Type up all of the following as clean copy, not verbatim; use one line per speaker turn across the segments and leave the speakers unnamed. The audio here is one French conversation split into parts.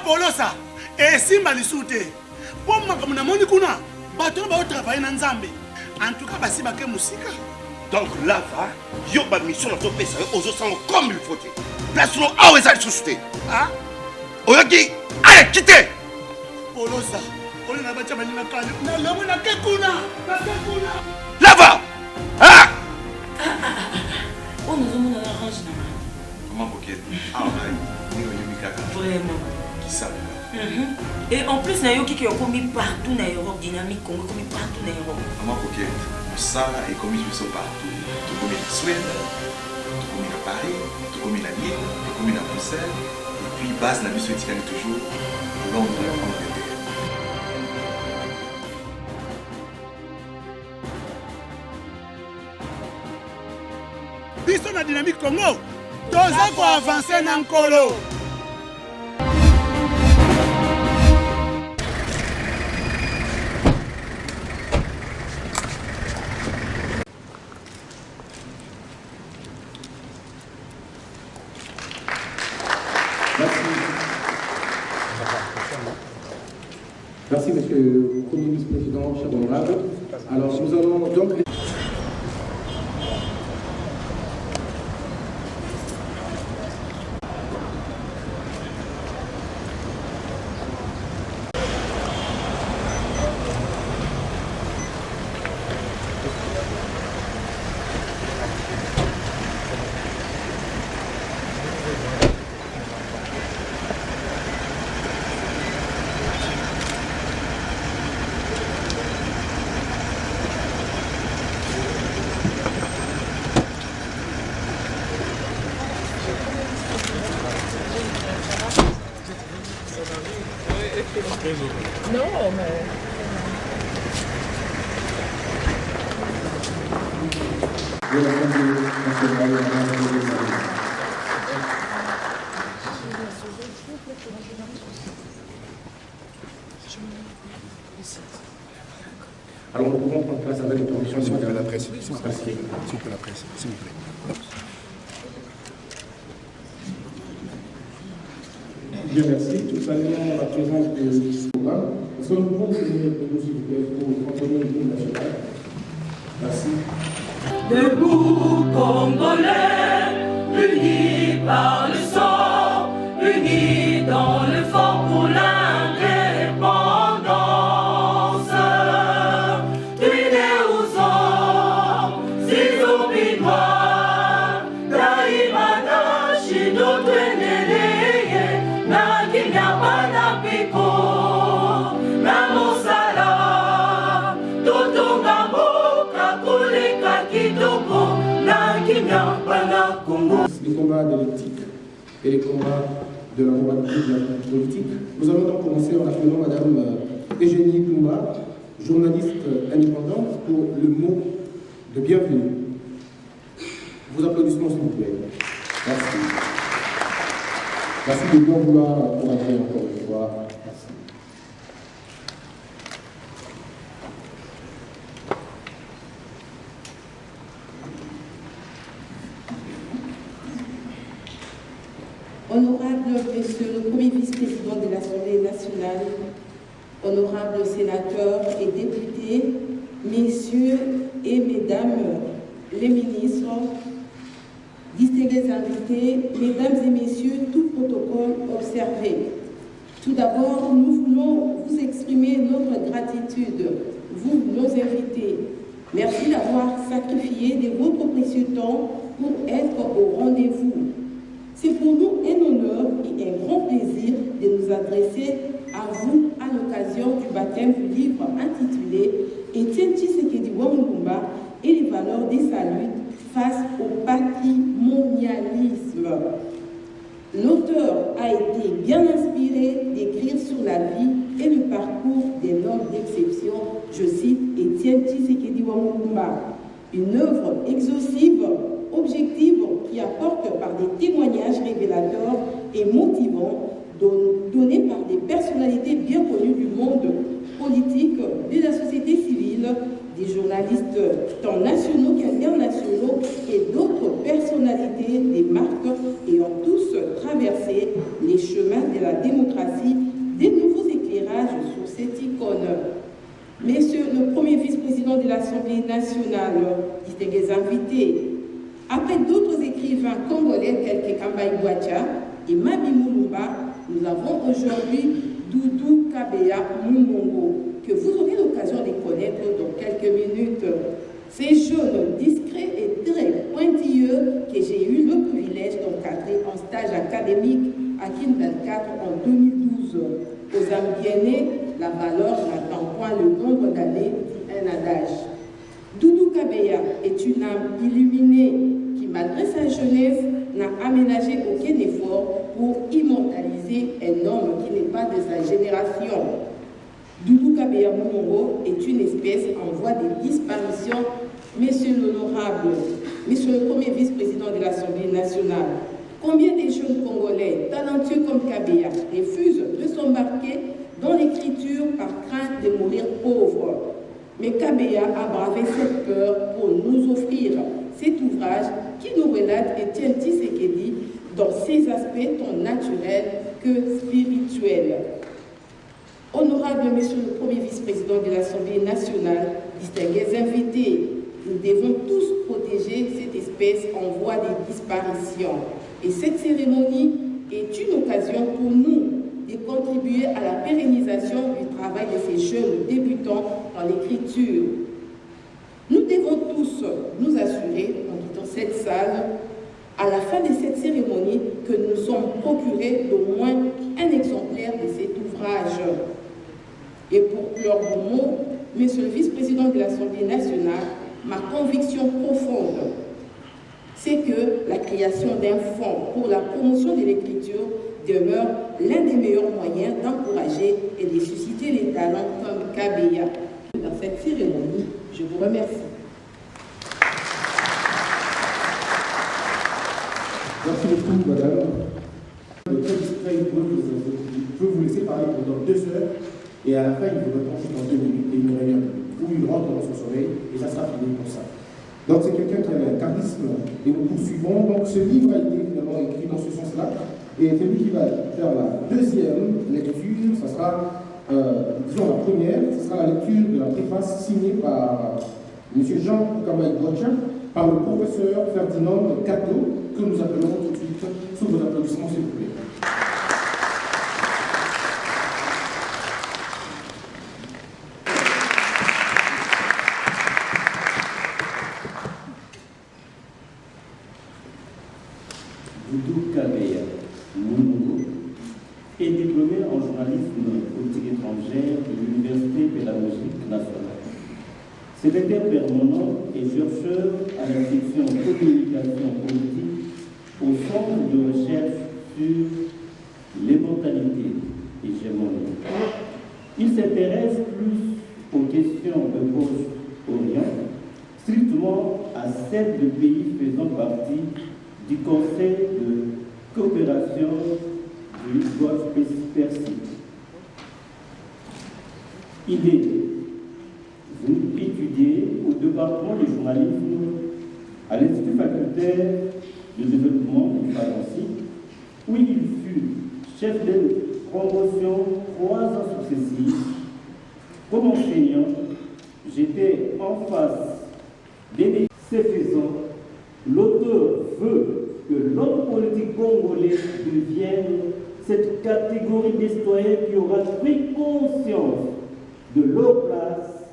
Polosa, et Simba Lissoute. Pour moi, comme on a kuna, bateau va travailler dans Zambé. En tout cas, si baké musique.
Donc là, va, yo ba mission dans ton pays, aux autres comme il faut. Place nous à où est-ce société.
Ah?
Oyaki, allez, quittez.
Polosa, on a battu ma ligne na la mona kekuna,
Là-bas. Ah!
On nous a arrangé.
Comment Pocket? Ah ouais, ni Mikaka.
Vraiment.
Qui ça?
Et en plus, Nayoki qui est commis partout dans l'Europe, dynamique, commis partout dans l'Europe.
Comment Pocket? Ça est commis partout. Tout comme en Suède, tout comme à Paris, tout comme à Lille, tout comme à Bruxelles. Et puis, base la mission est toujours Londres, Angleterre.
Biso na dynamique Congo, toza ko avancer na nkolo.
Merci, monsieur le Premier vice-président, cher honorable. Alors, nous allons donc...
Non, mais...
Alors, nous pouvons prendre place avec la permission de Madame
la presse. S'il vous plaît, la presse, s'il vous plaît.
Bien, merci. Tout saluons la présence de programme. Nous sommes prêts de venir s'il vous plaît, pour continuer l'hymne national. Merci.
Debout, Congolais, unis par le sang, unis dans le fort pour l'indépendance. Unis aux hommes, si oubli noirs, Daimana, Shido, Tweneleye, Nakinyabana, Piko, Namosala, Totongambo, Kakuleka, Kitoko, Nakinyabana, Congo.
Les combats de l'éthique et les combats de la moralité de la politique. Nous allons donc commencer en appelant Madame Eugénie Toumba, journaliste indépendante, pour le mot de bienvenue. Vos applaudissements, s'il vous plaît. Merci. Merci de bien vouloir encourager encore une fois. Merci.
Honorable Monsieur le Premier vice-président de l'Assemblée nationale, honorables sénateurs et députés, messieurs et mesdames les ministres, distingués invités, mesdames et messieurs, tout protocole observé. Tout d'abord, nous voulons vous exprimer notre gratitude, vous, nos invités. Merci d'avoir sacrifié de votre précieux temps pour être au rendez-vous. C'est pour nous un honneur et un grand plaisir de nous adresser à vous à l'occasion du baptême du livre intitulé Étienne Tshisekedi Wamulumba et les valeurs de sa lutte face au patrimonialisme. L'auteur a été bien inspiré d'écrire sur la vie et le parcours d'un homme d'exception, je cite Étienne Tshisekedi Wamulumba, une œuvre exhaustive, objective, qui apporte par des témoignages révélateurs et motivants donnés par des personnalités bien connues du monde politique, de la société civile, des journalistes tant nationaux qu'internationaux et d'autres personnalités, des marques ayant tous traversé les chemins de la démocratie vice-président de l'Assemblée nationale, distingués invités, après d'autres écrivains congolais tels que Kambaï Bouacha et Mabi Moulumba, nous avons aujourd'hui Doudou Kabea Mumbongo, que vous aurez l'occasion de connaître dans quelques minutes. Ces jeunes discrets et très pointilleux que j'ai eu le privilège d'encadrer en stage académique à Kin 24 en 2012. Aux Zambiennes, la valeur n'attend point le nombre d'années, dit un adage. Doudou Kabea est une âme illuminée qui, malgré sa jeunesse, n'a aménagé aucun effort pour immortaliser un homme qui n'est pas de sa génération. Doudou Kabea Mumbongo est une espèce en voie de disparition. Monsieur l'honorable, monsieur le premier vice-président de l'Assemblée nationale, combien de jeunes Congolais talentueux comme Kabea refusent de s'embarquer dans l'écriture par crainte de mourir pauvres? Mais Kabea a bravé cette peur pour nous offrir cet ouvrage qui nous relate Étienne Tshisekedi dans ses aspects tant naturels que spirituels. Honorable Monsieur le Premier vice-président de l'Assemblée nationale, distingués invités, nous devons tous protéger cette espèce en voie de disparition. Et cette cérémonie est une occasion pour nous de contribuer à la pérennisation du travail de ces jeunes débutants en l'écriture. Nous devons tous nous assurer, en quittant cette salle, à la fin de cette cérémonie, que nous sommes procurés d'au moins un exemplaire de cet ouvrage. Et pour clore mon mot, Monsieur le vice-président de l'Assemblée nationale, ma conviction profonde, c'est que la création d'un fonds pour la promotion de l'écriture demeure l'un des meilleurs moyens d'encourager et de susciter les talents comme Kabea. Dans cette cérémonie, je vous remercie.
Merci beaucoup, madame. Le très discret, il peut vous laisser parler pendant 2 heures et à la fin, il vous répond juste en 2 minutes et il ne revient plus. Ou il rentre dans son sommeil et ça sera fini pour ça. Donc c'est quelqu'un qui a un charisme et nous poursuivons. Donc ce livre a été finalement écrit dans ce sens-là et c'est lui qui va faire la deuxième lecture. Ça sera, disons la première, ce sera la lecture de la préface signée par M. Jean Kambaï Bouacha, par le professeur Ferdinand Cato, que nous appelons tout de suite sous vos applaudissements, s'il vous plaît.
Doudou Kabea Mumbongo est diplômé en journalisme politique étrangère de l'Université pédagogique nationale. Secrétaire permanent et chercheur à la section communication politique au Centre de recherche sur les mentalités hégémoniques. Il s'intéresse plus aux questions de Proche-Orient, strictement à celles de pays faisant partie du Conseil de coopération du Golfe Persique. Il est venu étudier au département du journalisme à l'Institut facultaire de développement du Faransi, où il fut chef de promotion 3 ans successifs. Comme enseignant, j'étais en face des défis. Ce faisant, l'auteur veut que l'homme politique congolais devienne cette catégorie de citoyens qui aura pris conscience de leur place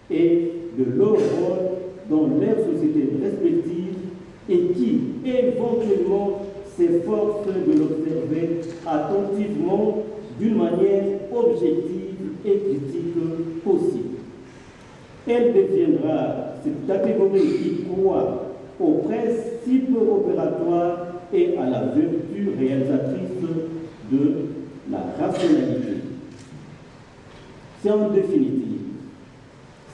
et de leur rôle dans leurs sociétés respectives et qui, éventuellement, s'efforce de l'observer attentivement d'une manière objective et critique possible. Elle deviendra cette catégorie qui croit aux principes opératoires et à la vertu réalisatrice de la rationalité. C'est en définitive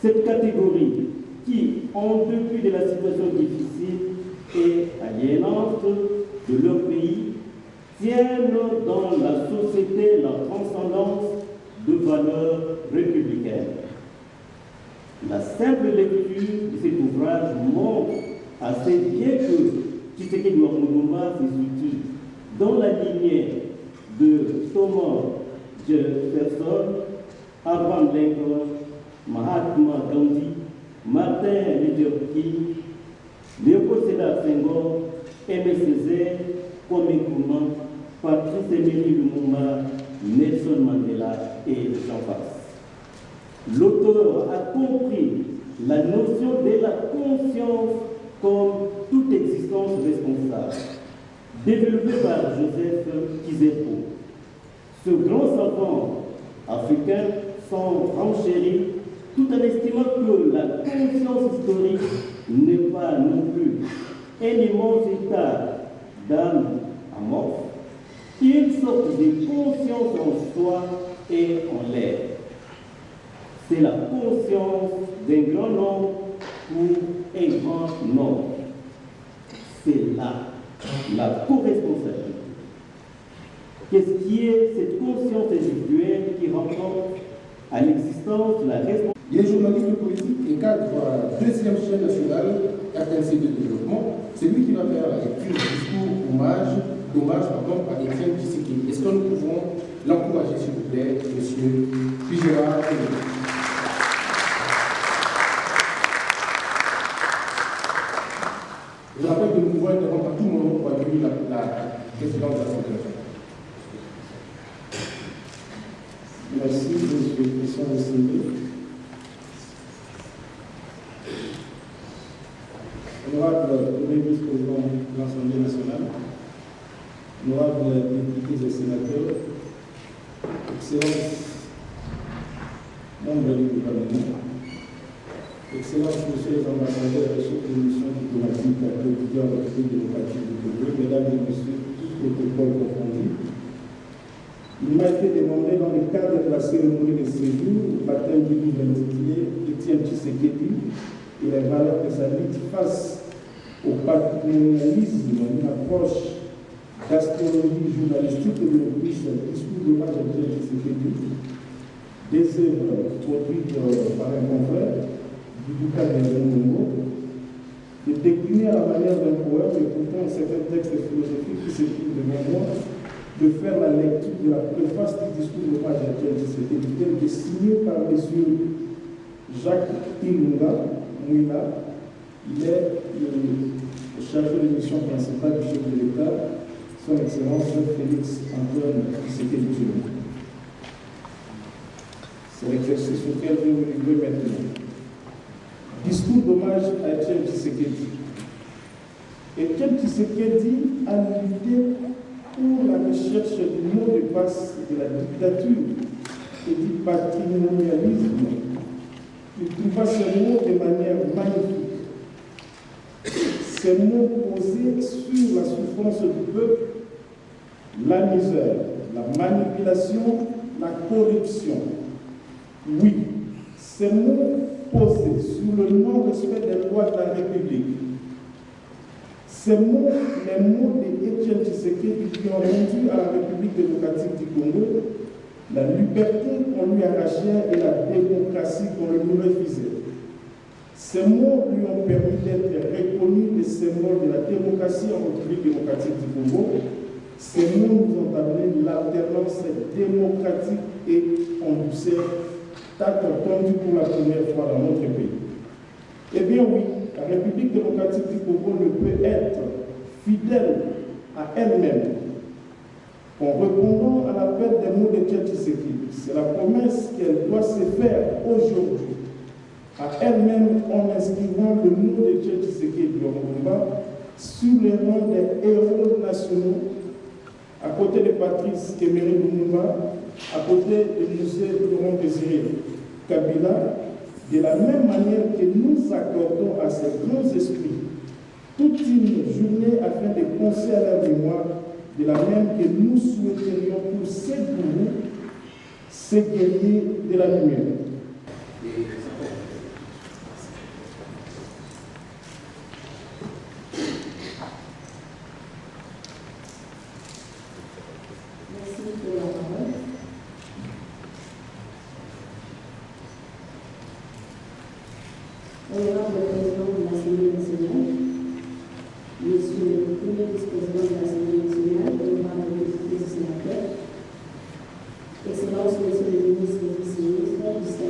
cette catégorie qui, en dépit de la situation difficile et aliénante de leur pays, tiennent dans la société la transcendance de valeurs républicaines. La simple lecture de cet ouvrage montre assez bien que Tshisekedi Mulumba se situe dans la lignée de Thomas Jefferson, Abraham Lincoln, Mahatma Gandhi Martin Luther King, Léopold Sédar Senghor, Aimé Césaire, Kwame Nkrumah, Patrice Emery Lumumba, Nelson Mandela et j'en passe. L'auteur a compris la notion de la conscience comme toute existence responsable, développée par Joseph Kizerbo. Ce grand savant africain s'en renchérit tout en estimant que la conscience historique n'est pas non plus un immense état d'âme amorphe, une sorte de conscience en soi et en l'air. C'est la conscience d'un grand nombre pour un grand nombre. C'est là la co-responsabilité. Qu'est-ce qui est cette conscience individuelle qui rencontre à l'existence de la responsabilité?
Il est journaliste politique et cadre à la 2e chaîne nationale RTNC de développement. C'est lui qui va faire la lecture du discours d'hommage à Étienne Tshisekedi. Est-ce que nous pouvons l'encourager, s'il vous plaît, monsieur Pigera? Je rappelle que nous pouvons interrompre à tout moment pour accueillir la présidente de l'Assemblée nationale.
Merci, monsieur le président de l'Assemblée. Honorable premier vice-président de l'Assemblée nationale, honorables députés et sénateurs, Excellences, membres du gouvernement, Excellences, messieurs les ambassadeurs et chefs de mission diplomatique accrédités en République démocratique du Congo, mesdames et messieurs, tous protocoles confondus, il m'a été demandé dans le cadre de la cérémonie de séjour, au baptême du livre intitulé Étienne Tshisekedi et les valeurs de sa lutte face au patrimonialisme, une approche d'astrologie journalistique de l'Office discours d'hommage à Étienne Tshisekedi, des œuvres produites par un confrère du Bouquin de Mongo, de décliner à la manière d'un poème et pourtant certains textes philosophiques qui s'écrivent devant moi, de faire la lecture de la préface du discours d'hommage à Étienne Tshisekedi, tel que signé par M. Jacques Ilunga Mouina. Il est le chargé de mission principale du chef de l'État, son Excellence Félix Antoine Tshisekedi. C'est l'exercice auquel je vous livre maintenant. Discours d'hommage à Étienne Tshisekedi. Étienne Tshisekedi a lutté pour la recherche du mot de passe de la dictature et du patrimonialisme. Il trouva ce mot de manière magnifique. Ces mots posés sur la souffrance du peuple, la misère, la manipulation, la corruption. Oui, ces mots posés sur le non-respect des lois de la République. Ces mots, les mots d'Étienne Tshisekedi qui ont rendu à la République démocratique du Congo la liberté qu'on lui arrachait et la démocratie qu'on lui refusait. Ces mots lui ont permis d'être reconnu des symboles de la démocratie en République démocratique du Congo. Ces mots nous ont amené l'alternance démocratique et en douceur, tant entendu pour la première fois dans notre pays. Eh bien oui, la République démocratique du Congo ne peut être fidèle à elle-même en répondant à l'appel des mots d'Étienne Tshisekedi. C'est la promesse qu'elle doit se faire aujourd'hui à elle-même en inscrivant le nom d'Étienne Tshisekedi au combat sur les rangs des héros nationaux, à côté de Patrice Emery Lumumba, à côté de M. Laurent Désiré Kabila, de la même manière que nous accordons à ces grands esprits toute une journée afin de penser à leur mémoire, de la même que nous souhaiterions pour ces gourous, ces guerriers de la lumière.
Merci pour la parole. Honorable président de l'Assemblée nationale, monsieur le premier vice-président de l'Assemblée nationale, honorable députés et sénateurs, Excellences, messieurs les ministres et vice-ministres,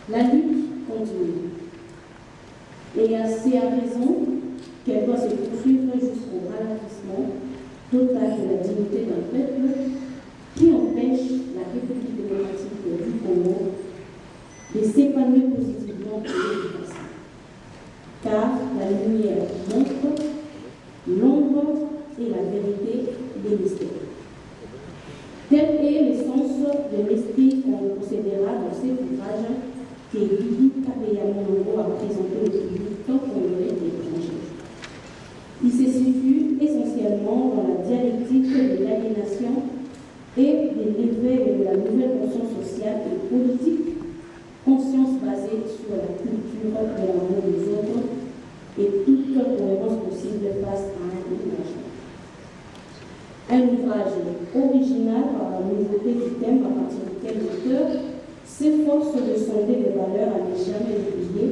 La lutte continue. Et c'est à raison qu'elle doit se poursuivre jusqu'au ralentissement total de la dignité d'un peuple qui empêche la République démocratique du Congo de s'épanouir positivement pour le passé. Car la lumière montre l'ombre et la vérité des mystères. Tel est le sens de l'esprit qu'on considérera dans cet ouvrage que Bibi Kabeya-Monongo a présenté au public tant congolais et étranger. Il se situe essentiellement dans la dialectique de l'aliénation et de l'éveil de la nouvelle conscience sociale et politique, conscience basée sur la culture de l'amour des autres et toute cohérence possible face à un ouvrage. Un ouvrage original par la nouveauté du thème à partir duquel l'auteur s'efforce de sonder les valeurs à ne jamais oublier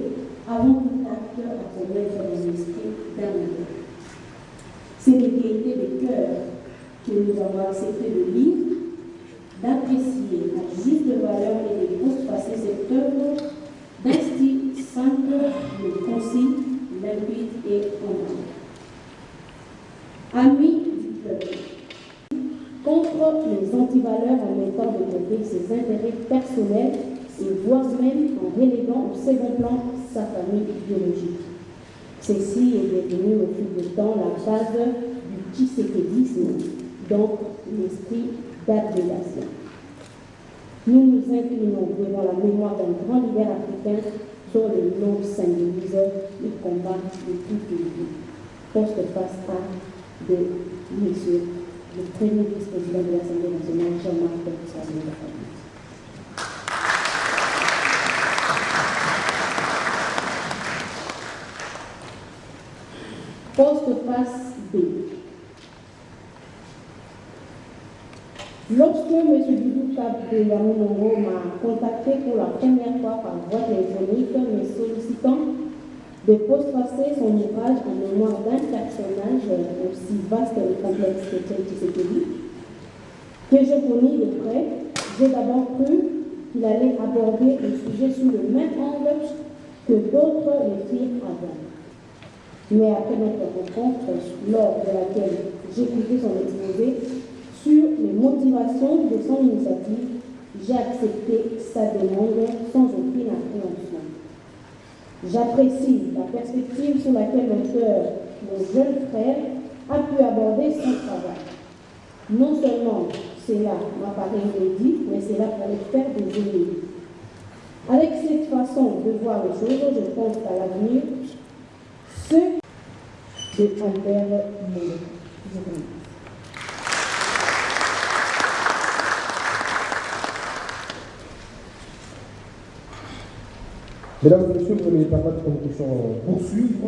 avant tout acte à commettre dans l'esprit d'un auteur. C'est les gaietés de cœur que nous avons accepté de lire, d'apprécier à juste valeur et de postpasser cette œuvre d'un style simple, mais concis, limpide et content. Amis du peuple, contre les antivaleurs en mettant de côté ses intérêts personnels et voire même en reléguant au second plan sa famille biologique. Ceci est devenu au fil du temps la base du tshisekédisme, donc l'esprit d'abnégation. Nous nous inclinons devant la mémoire d'un grand leader africain dont le nom symbolise le combat de toute une vie. Poste-face A de monsieur le premier vice-président de l'Assemblée nationale, Jean-Marc Kabila. Poste-face B. Lorsque M. Bibi Kabeya-Monongo m'a contacté pour la première fois par voie téléphonique, me sollicitant de postfacer son ouvrage en mémoire d'un personnage aussi vaste et complexe que Etienne Tshisekedi, que je connais de près, j'ai d'abord cru qu'il allait aborder le sujet sous le même angle que d'autres le firent avant. Mais après notre rencontre, lors de laquelle j'ai écouté son exposé sur les motivations de son initiative, j'ai accepté sa demande sans aucune appréhension. J'apprécie la perspective sur laquelle l'auteur, mon jeune frère, a pu aborder son travail. Non seulement cela m'apparaît inédit, mais c'est là pour le faire des ennemis. Avec cette façon de voir les choses, je pense qu'à l'avenir, ceux de Albert Moulin. Je vous remercie.
Mesdames et messieurs, vous allez par votre conclusion poursuivre.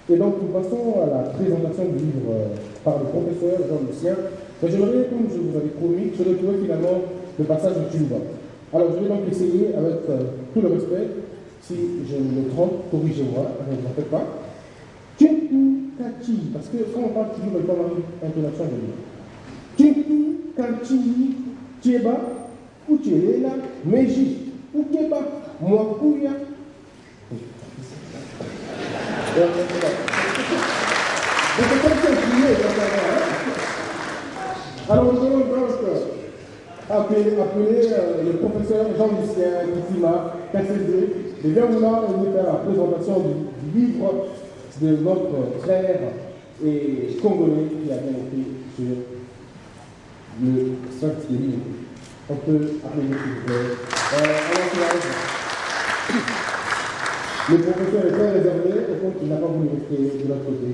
Et donc, nous passons à la présentation du livre par le professeur Jean-Lucien. Mais j'aimerais, comme je vous avais promis, je retrouve finalement le passage de Tchimba. Alors, je vais donc essayer, avec tout le respect, si je me trompe, corrigez-moi, ne vous en faites pas. Tchimbu Kachi, parce que quand on parle toujours de l'intonation de l'île. Tchimbu Kachi, Tcheba, Uchelela, Meji, Ukeba, Mwakuya. Alors, nous allons donc appeler le professeur Jean-Lucien Kitima Kassezé de bien vouloir nous faire la présentation du livre de notre frère et congolais qui a bien écrit sur le Saint-Élie. On peut appeler s'il vous plaît. Le professeur est très réservé, au fond qu'il n'a pas voulu rester de l'autre côté.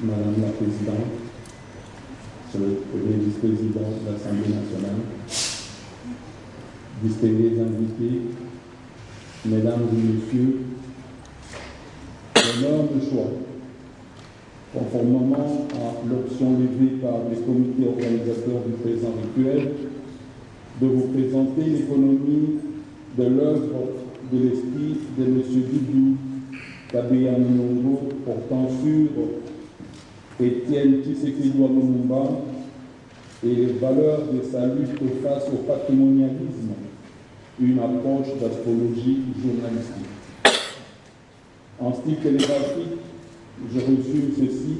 Madame la Présidente, Monsieur le Premier vice-président de l'Assemblée nationale, distingués invités, Mesdames et Messieurs, l'énorme choix, conformément à l'option levée par les comités organisateurs du présent rituel, de vous présenter l'économie de l'œuvre de l'esprit de M. Doudou Kabeya Mulongo portant sur Étienne Tshisekedi Lumumba et les valeurs de sa lutte face au patrimonialisme, une approche d'astrologie journalistique. En style télégraphique, je résume ceci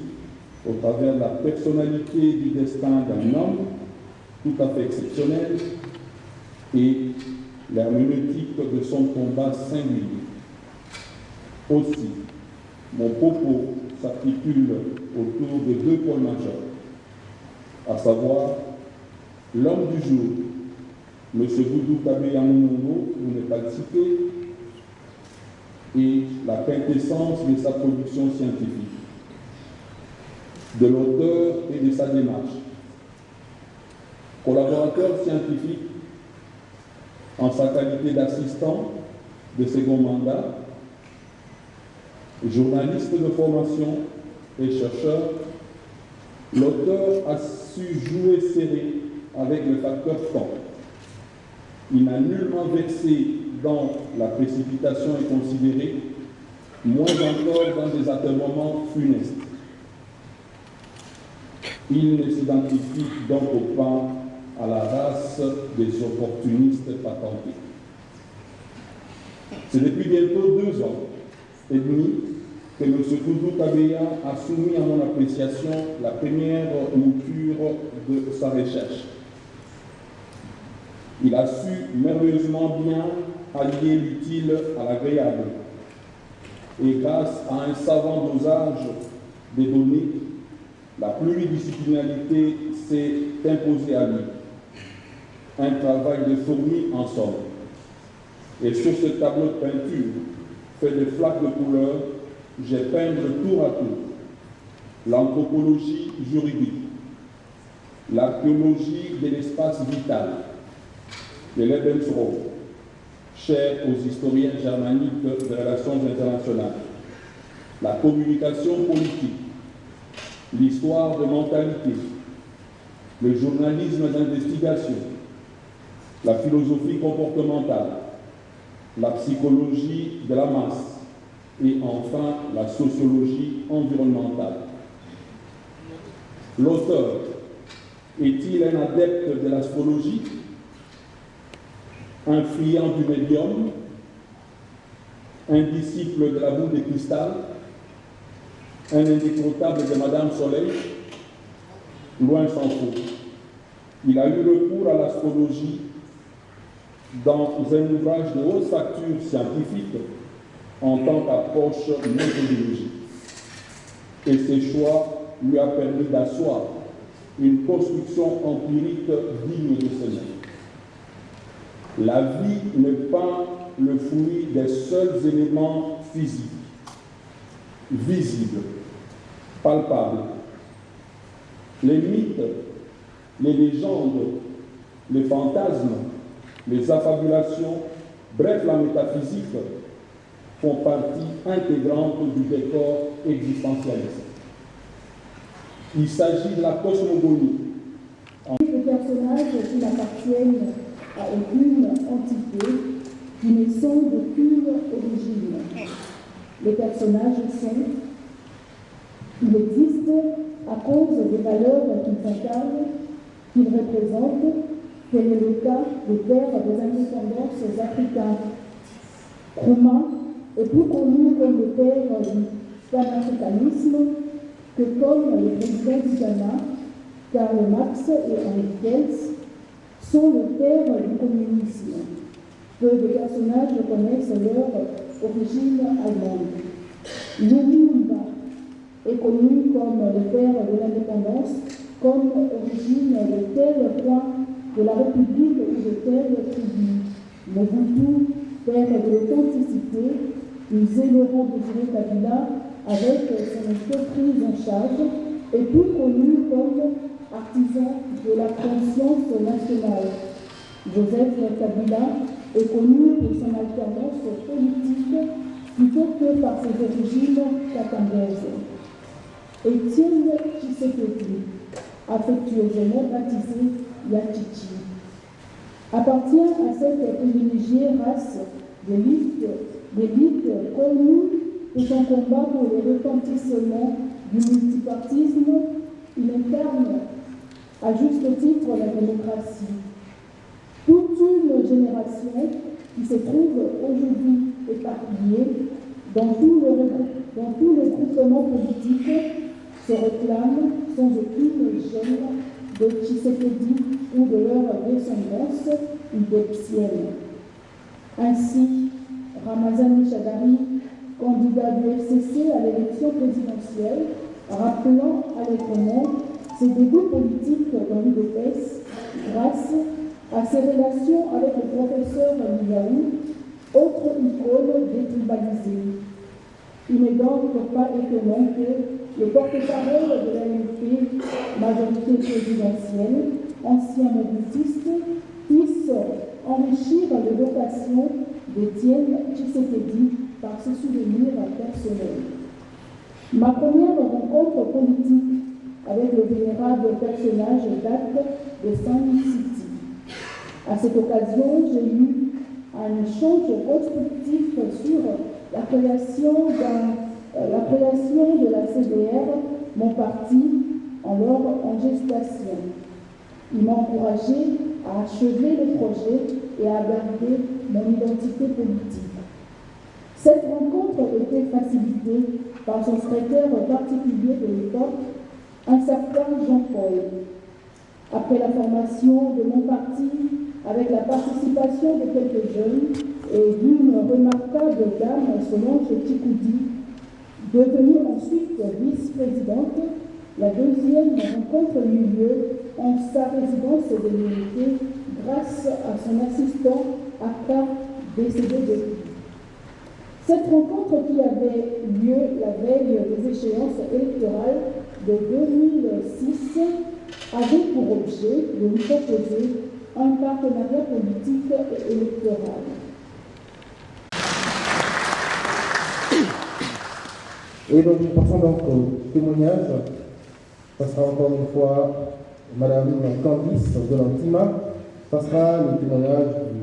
au travers de la personnalité du destin d'un homme tout à fait exceptionnel et l'herméneutique de son combat singulier. Aussi, mon propos s'articule autour de deux pôles majeurs, à savoir l'homme du jour, M. Doudou Kabeya Mulongo, pour ne pas le citer, et la quintessence de sa production scientifique, de l'auteur et de sa démarche. Collaborateur scientifique en sa qualité d'assistant de second mandat, journaliste de formation et chercheur, l'auteur a su jouer serré avec le facteur temps. Il n'a nullement versé dans la précipitation inconsidérée, moins encore dans des atermoiements funestes. Il ne s'identifie donc pas à la race des opportunistes patentés. C'est depuis bientôt 2 ans et demi que M. Doudou Kabeya a soumis à mon appréciation la première mouture de sa recherche. Il a su merveilleusement bien allier l'utile à l'agréable. Et grâce à un savant dosage des données, la pluridisciplinarité s'est imposée à lui. Un travail de fourmi en somme. Et sur ce tableau de peinture, fait de flaques de couleurs, j'ai peint tour à tour l'anthropologie juridique, l'archéologie de l'espace vital, le Lebensraum, cher aux historiens germaniques des relations internationales, la communication politique, l'histoire de mentalité, le journalisme d'investigation, la philosophie comportementale, la psychologie de la masse et enfin la sociologie environnementale. L'auteur est-il un adepte de l'astrologie, un friand du médium, un disciple de la boule de cristal, un indécrottable de Madame Soleil? Loin s'en faut. Il a eu recours à l'astrologie dans un ouvrage de haute facture scientifique en tant qu'approche méthodologique. Et ses choix lui a permis d'asseoir une construction empirique digne de ce nom. La vie n'est pas le fruit des seuls éléments physiques, visibles, palpables. Les mythes, les légendes, les fantasmes, les affabulations, bref la métaphysique, font partie intégrante du décor existentialiste. Il s'agit de la cosmogonie.
Les personnages qui n'appartiennent à aucune entité, qui ne sont d'aucune origine. Les personnages ils existent à cause des valeurs qu'ils incarnent, qu'ils représentent, quel est le cas des pères des indépendances africains. Nkrumah est plus connu comme le père du panafricanisme que comme le président du Ghana. Karl Marx et Henri Kelz sont le père du communisme. Peu de personnages connaissent leur origine allemande. Lumumba est connu comme le père de l'indépendance, comme origine de tel point de la République ou de telle tribu. Mobutu, père de l'authenticité, nous aimerons Désiré Kabila avec son esprit prise en charge, est plus connu comme artisan de la conscience nationale. Joseph Kabila est connu pour son alternance politique plutôt que par ses origines katangaises. Étienne Tshisekedi, affectueusement baptisé Yachichi, appartient à cette privilégiée race d'élite connue pour son combat pour le retentissement du multipartisme. Il incarne à juste titre la démocratie. Toute une génération qui se trouve aujourd'hui éparpillée dans tous les groupements politiques se réclame sans aucune gêne de Tshisekedi ou de leur descendance udepsienne. Ainsi, Ramazani Shadari, candidat du FCC à l'élection présidentielle, rappelant allègrement ses débuts politiques dans l'UDPS grâce à ses relations avec le professeur Miaou, autre icône détribalisée. Il n'est donc pas étonnant que le porte-parole de l'AMP, majorité présidentielle, ancien mobiliste, puisse enrichir l'évocation d'Étienne Tshisekedi par ses souvenirs personnels. Ma première rencontre politique avec le vénérable personnage date de Sun City. À cette occasion, j'ai eu un échange constructif sur la création de la CDR, mon parti, alors en gestation. Il m'a encouragé à achever le projet et à garder mon identité politique. Cette rencontre était facilitée par son secrétaire particulier de l'époque, un certain Jean-Paul. Après la formation de mon parti, avec la participation de quelques jeunes et d'une remarquable dame, Solange Tchikoudi, devenue ensuite vice-présidente, la deuxième rencontre eut lieu en sa résidence de l'unité grâce à son assistant Aka, décédé depuis. Cette rencontre qui avait lieu la veille des échéances électorales de 2006 avait pour objet de nous proposer un partenariat politique et électoral.
Et donc, nous passons donc au témoignage. Ça sera encore une fois Madame Candice de l'Antima. Ça sera le témoignage du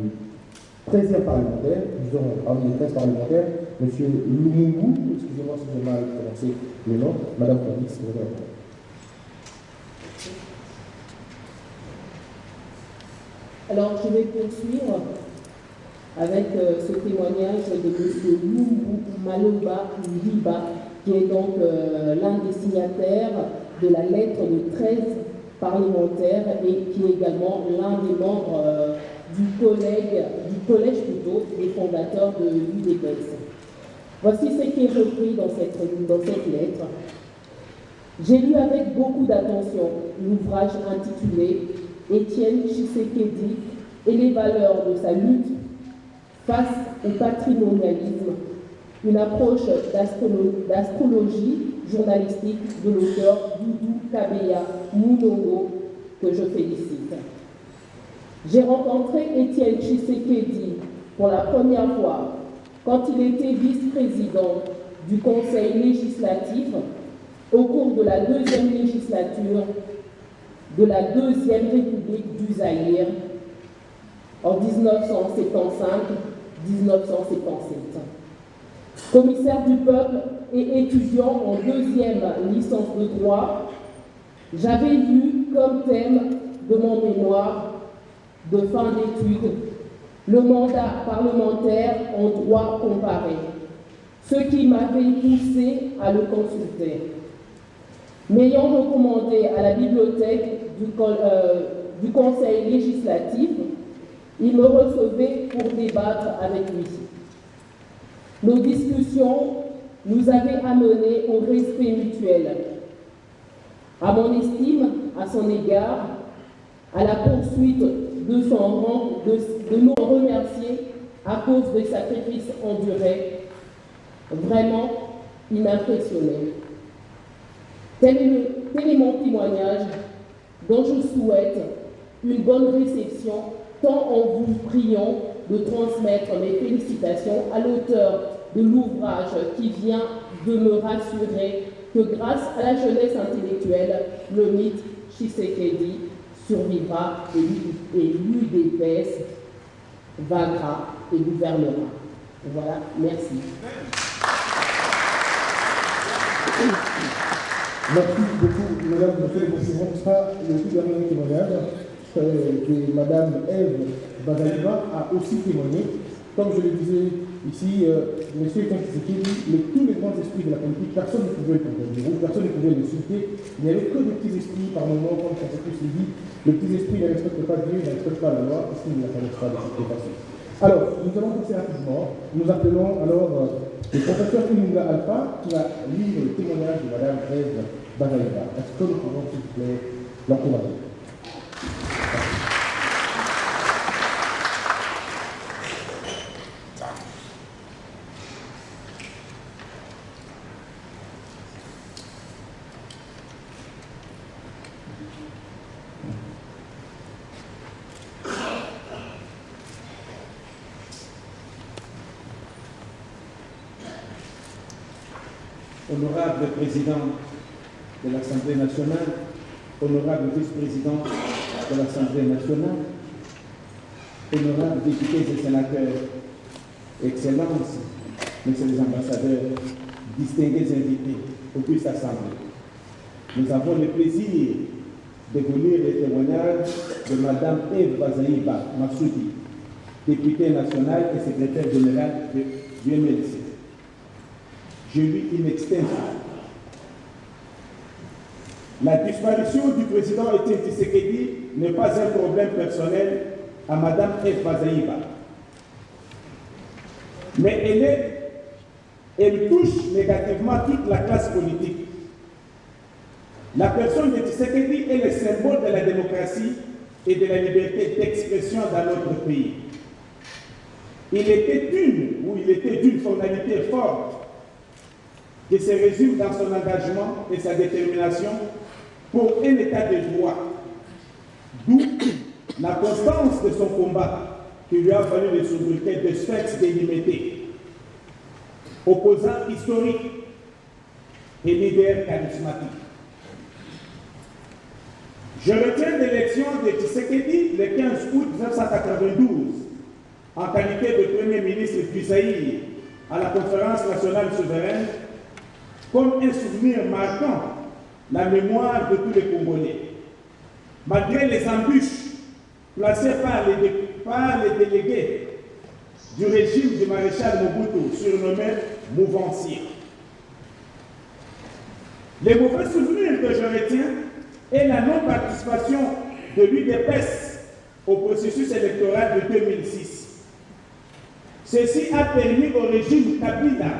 13e parlementaire, disons parmi les 13 parlementaires, M. Lumumbu, excusez-moi si j'ai mal prononcé le nom, Madame Candice, vous avez la parole.
Alors, je vais poursuivre avec ce témoignage de M. Lumumbu Maloba Liba, qui est donc l'un des signataires de la lettre de 13 parlementaires et qui est également l'un des membres du collège plutôt, des fondateurs de l'UDPS. Voici ce qui est repris dans cette lettre. J'ai lu avec beaucoup d'attention l'ouvrage intitulé Étienne Tshisekedi et les valeurs de sa lutte face au patrimonialisme, une approche d'astrologie journalistique de l'auteur Doudou Kabeya Mounongo, que je félicite. J'ai rencontré Étienne Tshisekedi pour la première fois quand il était vice-président du Conseil législatif au cours de la deuxième législature de la Deuxième République du Zaïre en 1975-1977. Commissaire du peuple et étudiant en deuxième licence de droit, j'avais eu comme thème de mon mémoire de fin d'études le mandat parlementaire en droit comparé, ce qui m'avait poussé à le consulter. M'ayant recommandé à la bibliothèque du Conseil législatif, il me recevait pour débattre avec lui. Nos discussions nous avaient amenés au respect mutuel, à mon estime à son égard, à la poursuite de son rang, de nous remercier à cause des sacrifices endurés. Vraiment, il m'impressionnait. Tel est mon témoignage dont je souhaite une bonne réception tant en vous priant
de transmettre mes félicitations à l'auteur de l'ouvrage qui vient de me rassurer que grâce à la jeunesse intellectuelle, le mythe Tshisekedi survivra et l'UDPS vaincra et gouvernera. Voilà, merci.
Merci beaucoup, Madame. Ce sera le tout dernier témoignage que Madame Ève Bazaliba a aussi témoigné. Comme je le disais ici, M. Tshisekedi, tous les grands esprits de la politique, personne ne pouvait le personne ne pouvait l'insulter. Il n'y avait que des petits esprits par moment, comme ça se dit. Le petit esprit ne respecte pas Dieu, ne respecte pas la loi, parce qu'il ne la connaît pas de cette façon. Alors, nous allons passer rapidement. Nous appelons alors le professeur Inunga Alpha qui va lire le témoignage de Mme Ève Bazaliba. Est-ce que nous pouvons, s'il vous plaît, l'encourager?
Honorable Président de l'Assemblée nationale, honorable Vice-président de l'Assemblée nationale, honorables députés et sénateurs, Excellences, Messieurs les ambassadeurs, distingués invités, auguste assemblée, nous avons le plaisir de vous lire les témoignages de Mme Ève Bazaliba Massoudi, députée nationale et secrétaire générale du MLC. Je lis in extenso. La disparition du président Étienne Tshisekedi n'est pas un problème personnel à Mme Ève Bazaliba. Mais elle touche négativement toute la classe politique. La personne de Tshisekedi est le symbole de la démocratie et de la liberté d'expression dans notre pays. Il était d'une formalité forte qui se résume dans son engagement et sa détermination pour un état de droit, d'où la constance de son combat qui lui a valu le sobriquet de Sphinx délimité, opposant historique et leader charismatique. Je retiens l'élection de Tshisekedi le 15 août 1992 en qualité de Premier ministre du Zaïre à la Conférence nationale souveraine comme un souvenir marquant la mémoire de tous les Congolais. Malgré les embûches placées par les délégués du régime du maréchal Mobutu, surnommé Mouvancier. Les mauvais souvenirs que je retiens est la non-participation de l'UDPS au processus électoral de 2006. Ceci a permis au régime Kabila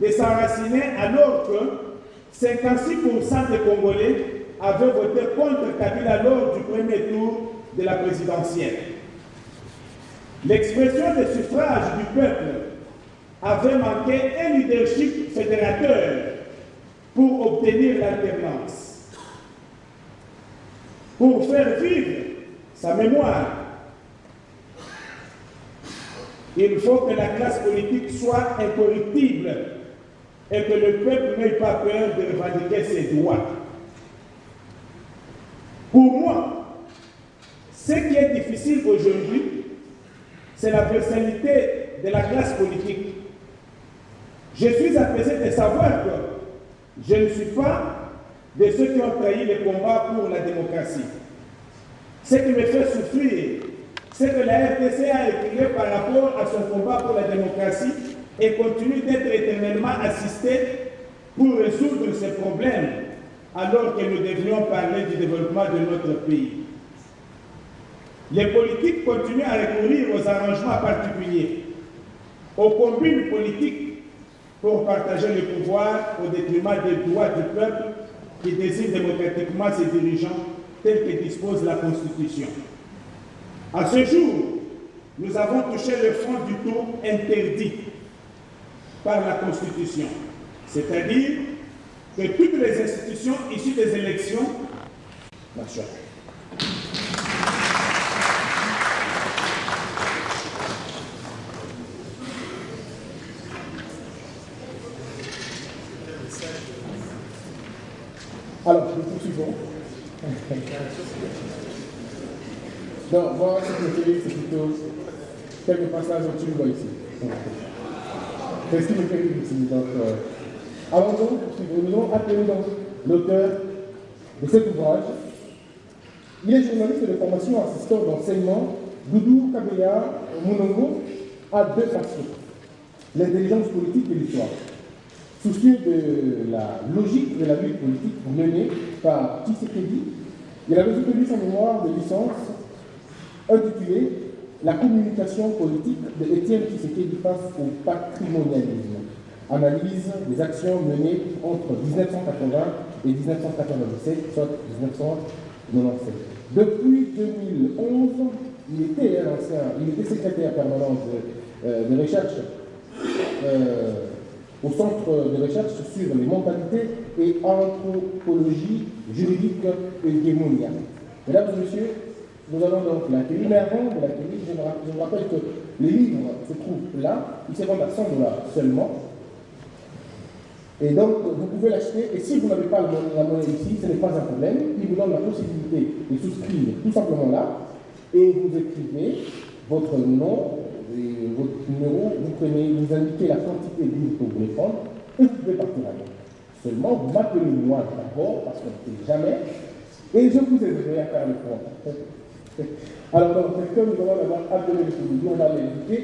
de s'enraciner alors que 56% des Congolais avaient voté contre Kabila lors du premier tour de la présidentielle. L'expression des suffrages du peuple avait manqué un leadership fédérateur pour obtenir l'alternance. Pour faire vivre sa mémoire, il faut que la classe politique soit incorruptible et que le peuple n'ait pas peur de revendiquer ses droits. Pour moi, ce qui est difficile aujourd'hui, c'est la personnalité de la classe politique. Je suis apaisé de savoir que je ne suis pas de ceux qui ont trahi le combat pour la démocratie. Ce qui me fait souffrir, c'est que la RDC a reculé par rapport à son combat pour la démocratie et continue d'être éternellement assistée pour résoudre ces problèmes, alors que nous devrions parler du développement de notre pays. Les politiques continuent à recourir aux arrangements particuliers, aux combines politiques pour partager le pouvoir au détriment des droits du peuple qui désigne démocratiquement ses dirigeants tels que dispose la Constitution. À ce jour, nous avons touché le fond du tour interdit par la Constitution, c'est-à-dire que toutes les institutions issues des élections nationales.
Alors, nous poursuivons. Donc, moi, ce que je fais, c'est plutôt quelques passages dont tu me vois ici. C'est ce qui me fait rire ici. Donc, avant de poursuivre, nous allons appeler donc l'auteur de cet ouvrage. Il est journaliste de formation, assistant d'enseignement. Doudou Kabeya Mounongo a deux passions, l'intelligence politique et l'histoire. Soucieux de la logique de la lutte politique menée par Tshisekedi, il avait soutenu son mémoire de licence intitulé La communication politique de Étienne Tshisekedi face au patrimonialisme. Analyse des actions menées entre 1980 et 1997, soit 1997. Depuis 2011, il était secrétaire permanent de recherche au centre de recherche sur les mentalités et anthropologie juridique hégémonia. Mesdames et messieurs, nous allons donc l'accueillir. Mais avant de l'accueillir, je vous rappelle que les livres se trouvent là. Ils se vendent à $100 seulement. Et donc, vous pouvez l'acheter. Et si vous n'avez pas la monnaie ici, ce n'est pas un problème. Il vous donne la possibilité de souscrire tout simplement là. Et vous écrivez votre nom, et votre numéro, vous indiquez la quantité de livres que vous voulez prendre, et vous pouvez partir avec. Seulement, vous m'appelez moi d'abord, parce qu'on ne sait jamais, et je vous aiderai à faire le point. Alors, dans quelqu'un, nous allons d'abord appelé le public, on va l'inviter,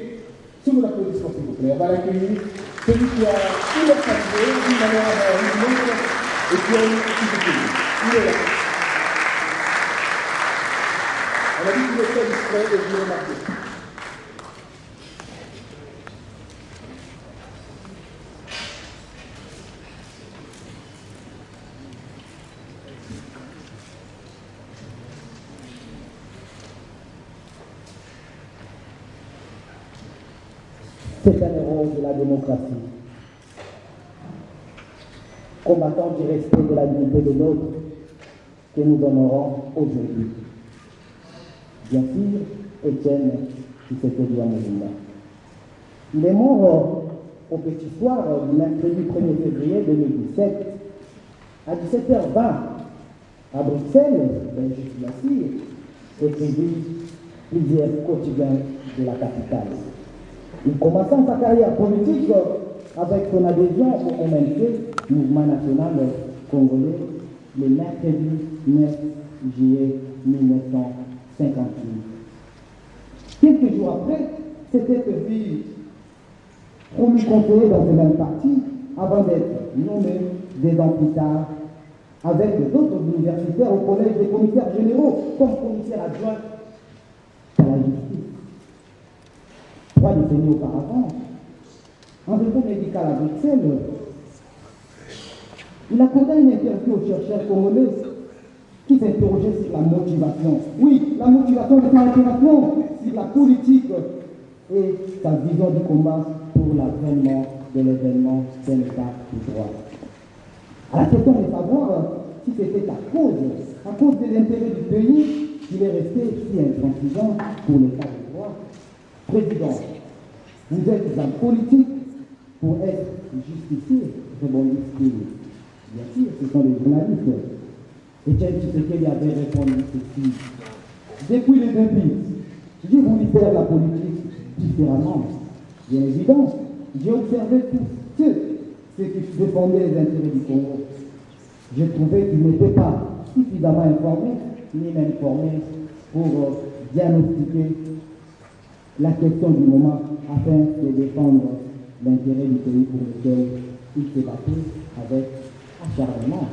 sous vos applaudissements s'il vous plaît. On va l'accueillir, celui qui a tout le salué, d'une manière une autre, et puis on il est là. On a dit qu'il était discret et je l'ai remarqué.
C'est un héros de la démocratie, combattant du respect de la dignité de l'autre que nous honorons aujourd'hui. Bien sûr, Étienne Tshisekedi Amolima. Il est mort au petit soir du mercredi 1er février 2017 à 17h20 à Bruxelles, Belgique, écrivit plusieurs quotidiens de la capitale. Il commença sa carrière politique avec son adhésion au MNC, Mouvement National Congolais, le mercredi 9 juillet 1958. Quelques jours après, c'était vu promu conseiller dans ce même parti avant d'être nommé 2 ans plus tard avec d'autres universitaires au collège des commissaires généraux comme commissaire adjoint à la justice. 3 décennies auparavant, en retour médical à Bruxelles, il accordait une interview aux chercheurs congolais qui s'interrogeaient sur la motivation. Oui, la motivation de sa opération, sur la politique et sa vision du combat pour l'avènement de l'événement d'un État de droit. À la question de savoir si c'était à cause de l'intérêt du pays, qu'il est resté si intransigeant pour l'État de droit. Président, vous êtes un politique pour être justifié, rebondit-il. Bien sûr, ce sont les journalistes. Étienne Tshisekedi avait répondu ceci. Depuis le début, j'ai voulu faire la politique différemment. Bien évidemment, j'ai observé tous ceux qui défendaient les intérêts du Congo. Je trouvais qu'ils n'étaient pas suffisamment informés ni même formés pour diagnostiquer la question du moment afin de défendre l'intérêt du pays pour lequel il s'est battu avec acharnement.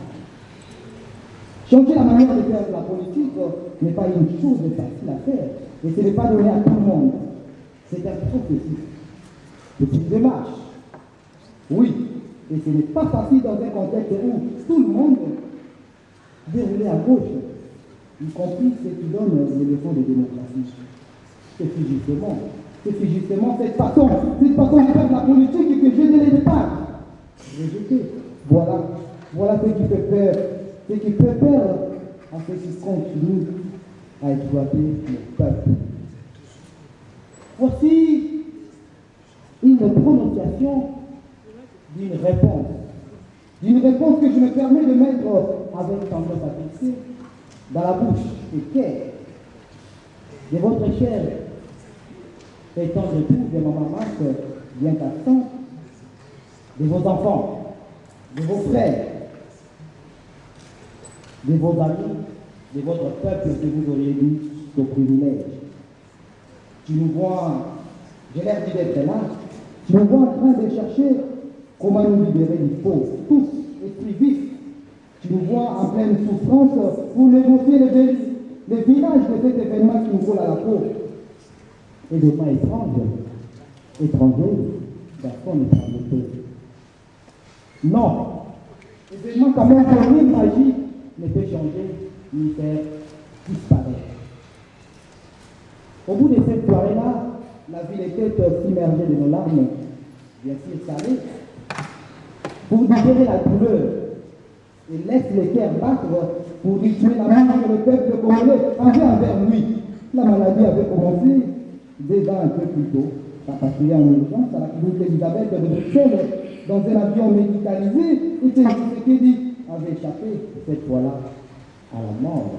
Changer la manière de faire de la politique n'est pas une chose facile à faire et ce n'est pas donné à tout le monde. C'est un processus. C'est une démarche. Oui, et ce n'est pas facile dans un contexte où tout le monde déroulé à gauche, y compris ceux qui donnent les défauts de démocratie. C'est justement cette façon de faire de la politique que je ne l'ai pas rejetée. Voilà ce qui fait peur. Ce qui fait peur en ce qui continue à exploiter le peuple. Voici une prononciation d'une réponse Une réponse que je me permets de mettre avec tendance à fixer dans la bouche et qu'est de votre cher étant de tout de maman Marc, bien qu'absent, de vos enfants, de vos frères, de vos amis, de votre peuple que vous auriez eu au privilège. Tu nous vois, j'ai l'air d'être là, tu nous vois en train de chercher comment nous libérer du faux, tous, esprit vif. Tu nous vois en pleine souffrance pour négocier les villages de cet événement qui nous colle à la peau. Événement étranger, garçon étranger. Non, événement quand même pour une magie ne peut changer ni faire disparaître. Au bout de cette soirée-là, la ville était submergée de nos larmes, bien sûr salées, pour libérer la douleur et laisse les cœurs battre pour tuer la mort que le peuple congolais avait envers lui. La maladie avait commencé 2 ans un peu plus tôt, à partir en urgence à la clinique d'Elisabeth de Bruxelles, dans un avion médicalisé, et Tshisekedi avait échappé, cette fois-là, à la mort.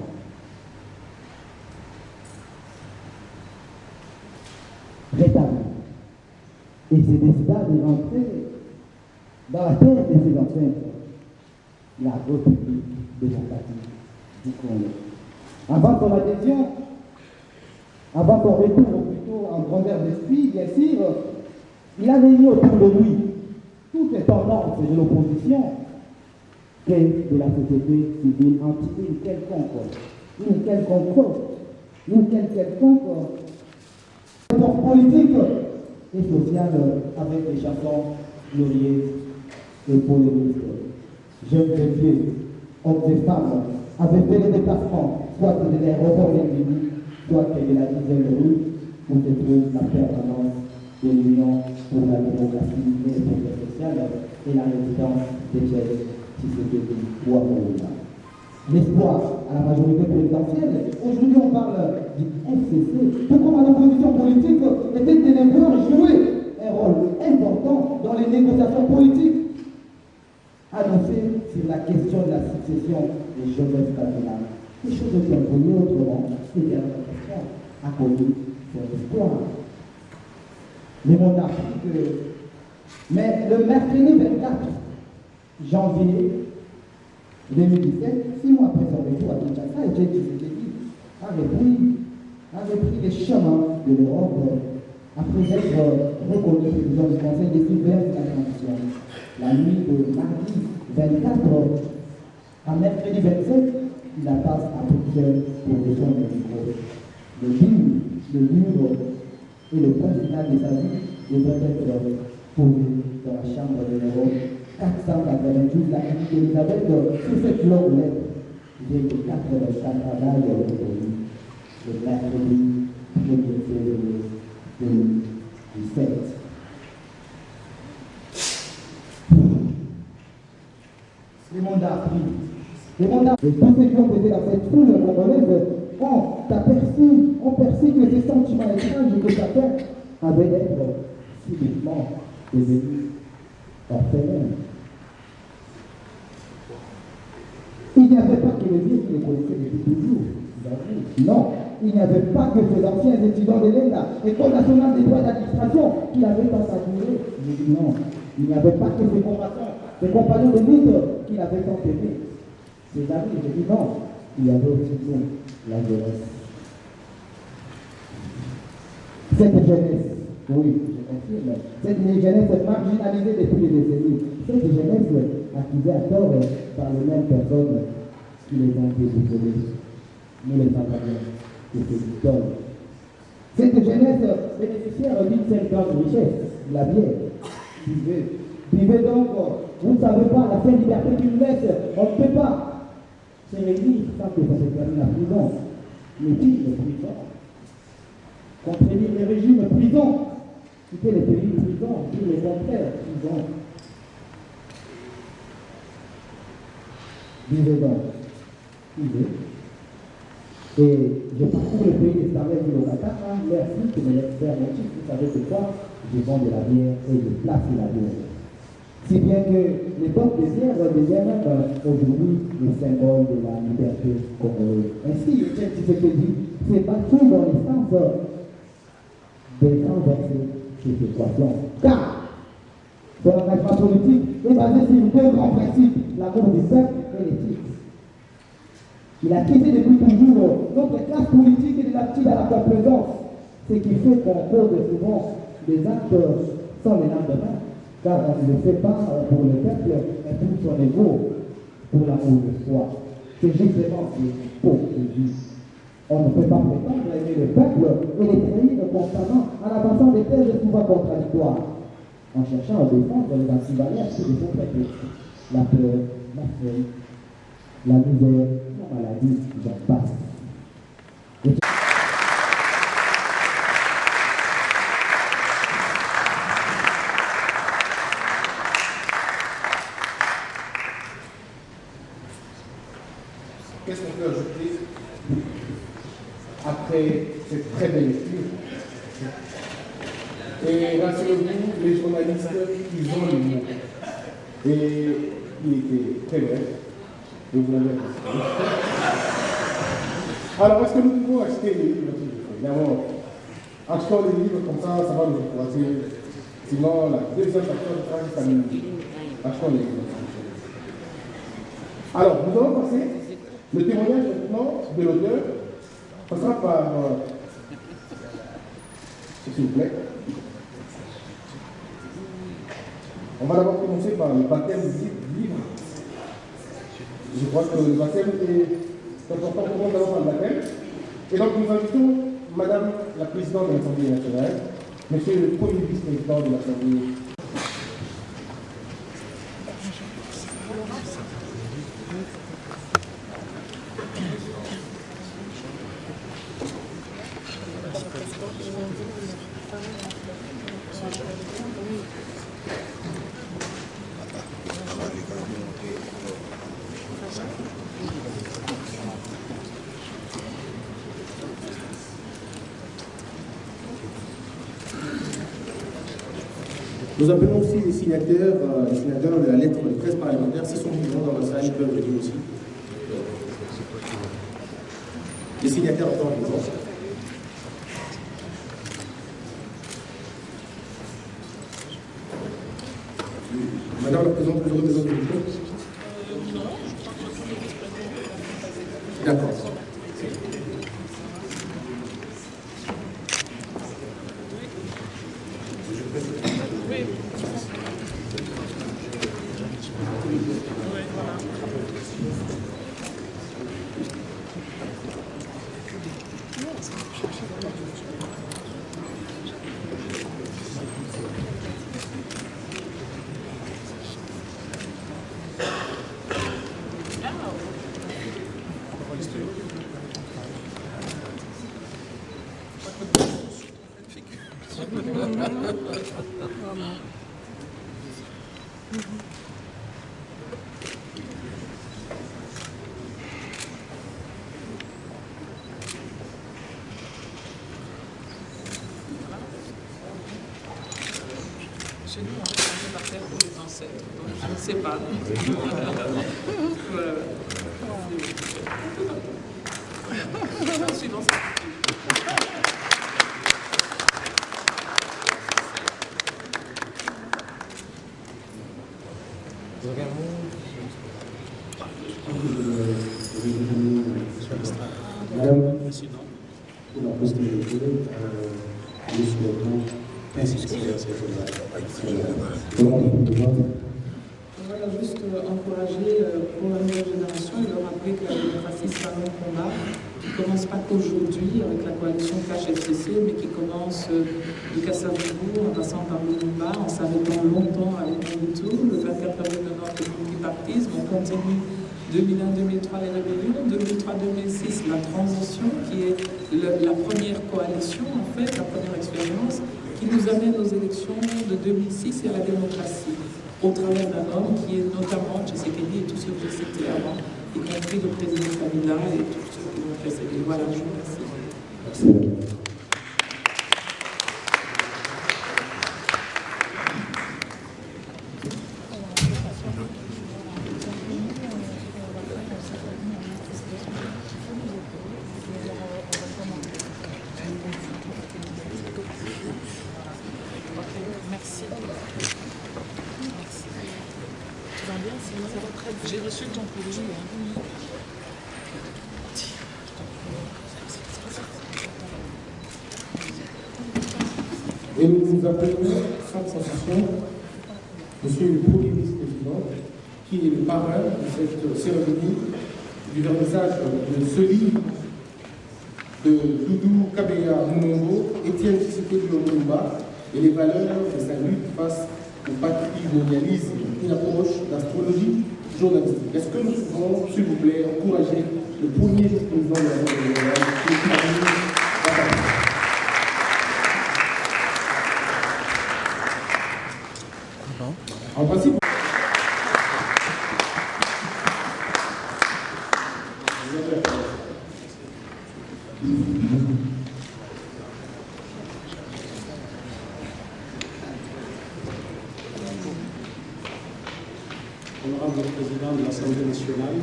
Rétabli. Et se décida de rentrer dans la terre de ses ancêtres, la République démocratique du Congo. Avant son adhésion, avant son retour plutôt en grandeur d'esprit, bien sûr, il avait mis autour de lui toutes les tendances de l'opposition que de la société civile anti une quelconque force politique et sociale avec des chansons glorieuses et polémiques. Jeunes et vieux, hommes et femmes, avaient fait les déplacements, soit de l'aéroport d'Indivi, soit de la dizaine de rue, où se trouve la permanence de l'Union pour la démocratie et le progrès social et la résidence des chefs Tshisekedi ou Amoura. L'espoir à la majorité présidentielle, aujourd'hui on parle du FCC, tout comme à l'opposition politique était de devoir jouer un rôle important dans les négociations politiques. Annoncé sur la question de la succession de Joseph Kabila. Les choses ont été connues autrement, et bien la question a connu son espoir. Les mondes d'Afrique, mais le mercredi 24 janvier 2017, 6 mois après son retour à Kinshasa, et Tshisekedi avait pris les chemins de l'Europe après être reconnu président du Conseil des surveillants de la transition. La nuit de mardi 24 à mercredi 27, il la passe à Bruxelles pour rejoindre le micro. Le livre et le point final de sa vie devrait être posé dans la chambre de l'Europe 492, la clinique d'Elisabeth, sur cette longue lettre. J'ai eu 84 travail le mercredi 1er février 2017. Les mandats pris. Les mandats. Et tous ceux qui ont été dans cette foule congolaise ont perçu que ces sentiments étranges que chacun avait d'être subitement devenu orphelin. Il n'y avait pas que les vieux qui les connaissaient depuis toujours. Non, il n'y avait pas que ces anciens étudiants de l'ENA, École nationale des droits d'administration, qui avaient pas saturé. Je dis non, il n'y avait pas que ses compagnons de lutte qui l'avaient tant aimé. Ses amis, je dis non, il y avait aussi nous, la jeunesse. Cette jeunesse, oui, je confirme, cette jeunesse marginalisée depuis des décennies, cette jeunesse accusée à tort par les mêmes personnes qui les ont déposées. Nous les Camerounais, et c'est du cette jeunesse bénéficiaire d'une certaine richesse, la bière. Buvez donc, vous ne savez pas, la seule liberté qui nous laisse, on ne peut pas se réunir sans que ça se termine la prison. Mais qui est prison? Contenir les régimes prison, quitter les pays prison, dire le contraire, prison. Buvez donc, buvez. Et je parcours le pays des Sarès et Logata, merci que me laisse faire mon titre, vous savez c'est quoi? Je vends de la bière et je place la bière. Si bien que les peuples désirs deviennent même aujourd'hui les symboles de la liberté congolaise. Ainsi, Etienne Tshisekedi s'est battu dans les sens de renverser cette équation. Car son engagement politique est basé sur deux grands principes, l'amour du peuple et l'éthique. Il a quitté depuis toujours notre classe politique et de l'attitude à la complaisance, ce qui fait qu'on cause souvent des actes sans le lendemain, car on ne le fait pas pour le peuple, mais pour son ego, pour l'amour de soi. C'est justement ce qu'il dit. On ne peut pas prétendre aimer le peuple et les trahir constamment en avançant des thèses souvent contradictoires, en cherchant à défendre les antivaleurs qui les ont traités. La peur, la faim, la misère, la maladie, j'en passe.
Qu'est-ce qu'on peut ajouter après cette très belle lecture? Et rassurez-vous, les journalistes, ils ont les mots. Et il était très bref. Et vous l'avez apprécié. Alors, est-ce que nous pouvons acheter les livres? Évidemment, achetons les livres, comme ça, ça va nous encourager. Sinon, la deuxième facteur de travail, ça nous dit. Achetons les livres. Alors, nous allons passer le témoignage maintenant de l'auteur. Ça sera par, s'il vous plaît. On va d'abord commencer par le baptême du livre. Je crois que le baptême est important pour nous d'abord par le baptême. Et donc nous invitons Madame la Présidente de l'Assemblée nationale, Monsieur le Premier Vice-président de l'Assemblée. Nous appelons aussi les signataires de la lettre de 13 parlementaires, s'ils sont vivants dans la salle, ils peuvent venir aussi. Les signataires en temps vivants. Madame la Présidente, vous représentez le groupe? D'accord.
Chez nous, on est par terre pour les ancêtres, donc je ne sais pas. Voilà. Suivant ça.
Madame la Présidente, pour la postérité, nous souhaitons insister sur cette
Voilà, juste encourager pour la nouvelle génération et leur rappeler que la démocratie, c'est un long combat qui ne commence pas qu'aujourd'hui avec la coalition CACH-FCC, mais qui commence du Kassavou en passant par le Lumba, en s'arrêtant longtemps à Ubuntu, le 24 avril 90 le multipartisme, on continue 2001-2003 les rébellions, 2003-2006 la transition qui est la première coalition en fait, la première expérience qui nous amène aux élections de 2006 et à la démocratie au travers d'un homme qui est notamment Tshisekedi et tous ceux que j'ai cités avant, y compris le président Kabila et tous ceux qui l'ont précédé. Voilà, je vous remercie.
J'ai reçu ton courrier.
Et nous appelons sans sensation Monsieur le Premier vice-président, qui est le parrain de cette cérémonie du vernissage de ce livre de Doudou Kabeya Munongo, Étienne Tshisekedi Lumumba et les valeurs de sa lutte face au patrimonialisme, une approche d'astrologie journalistique. Est-ce que nous pouvons, s'il vous plaît, encourager le premier vice-président de la République? En principe,
Honorable Président de l'Assemblée nationale,